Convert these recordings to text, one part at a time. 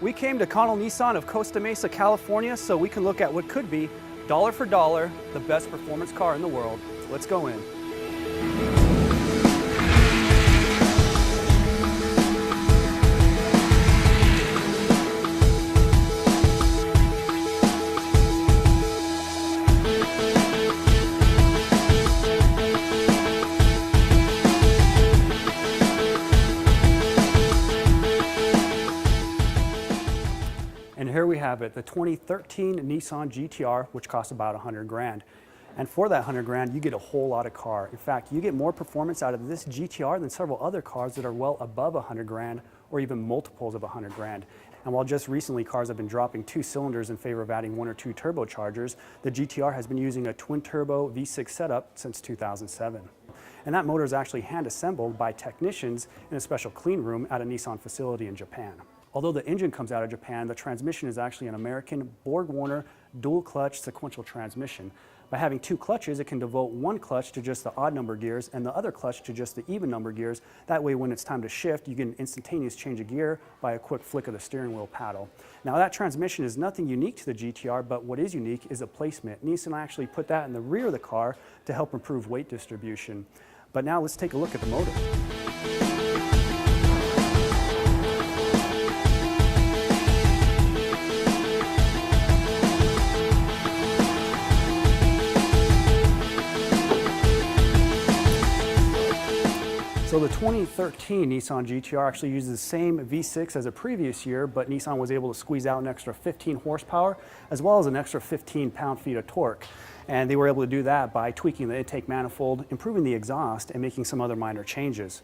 We came to Connell Nissan of Costa Mesa, California, so we can look at what could be, dollar for dollar, the best performance car in the world. Let's go in. And here we have it, the 2013 Nissan GTR, which costs about 100 grand. And for that 100 grand, you get a whole lot of car. In fact, you get more performance out of this GTR than several other cars that are well above 100 grand or even multiples of 100 grand. And while just recently cars have been dropping 2 cylinders in favor of adding 1 or 2 turbochargers, the GTR has been using a twin-turbo V6 setup since 2007. And that motor is actually hand-assembled by technicians in a special clean room at a Nissan facility in Japan. Although the engine comes out of Japan, the transmission is actually an American Borg-Warner dual-clutch sequential transmission. By having 2 clutches, it can devote 1 clutch to just the odd number gears and the other clutch to just the even number gears. That way, when it's time to shift, you get an instantaneous change of gear by a quick flick of the steering wheel paddle. Now, that transmission is nothing unique to the GTR, but what is unique is the placement. Nissan actually put that in the rear of the car to help improve weight distribution. But now let's take a look at the motor. So the 2013 Nissan GTR actually uses the same V6 as the previous year, but Nissan was able to squeeze out an extra 15 horsepower as well as an extra 15 pound-feet of torque. And they were able to do that by tweaking the intake manifold, improving the exhaust, and making some other minor changes.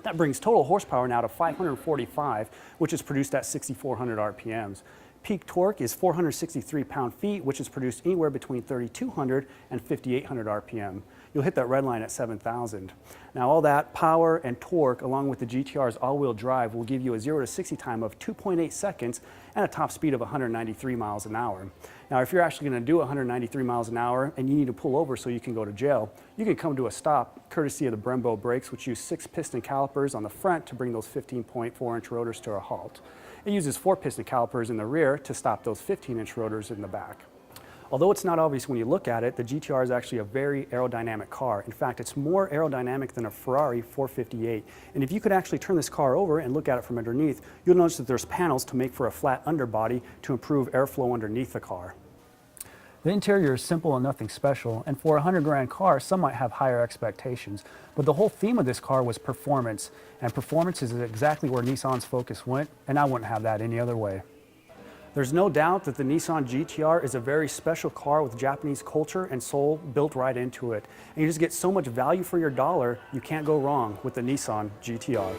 That brings total horsepower now to 545, which is produced at 6,400 RPMs. Peak torque is 463 pound-feet, which is produced anywhere between 3,200 and 5,800 RPM. You'll hit that red line at 7,000. Now all that power and torque, along with the GTR's all-wheel drive, will give you a 0 to 60 time of 2.8 seconds and a top speed of 193 miles an hour. Now if you're actually going to do 193 miles an hour and you need to pull over so you can go to jail, you can come to a stop courtesy of the Brembo brakes, which use 6 piston calipers on the front to bring those 15.4-inch rotors to a halt. It uses 4 piston calipers in the rear to stop those 15-inch rotors in the back. Although it's not obvious when you look at it, the GTR is actually a very aerodynamic car. In fact, it's more aerodynamic than a Ferrari 458. And if you could actually turn this car over and look at it from underneath, you'll notice that there's panels to make for a flat underbody to improve airflow underneath the car. The interior is simple and nothing special, and for a 100 grand car, some might have higher expectations. But the whole theme of this car was performance, and performance is exactly where Nissan's focus went, and I wouldn't have that any other way. There's no doubt that the Nissan GTR is a very special car with Japanese culture and soul built right into it. And you just get so much value for your dollar, you can't go wrong with the Nissan GTR.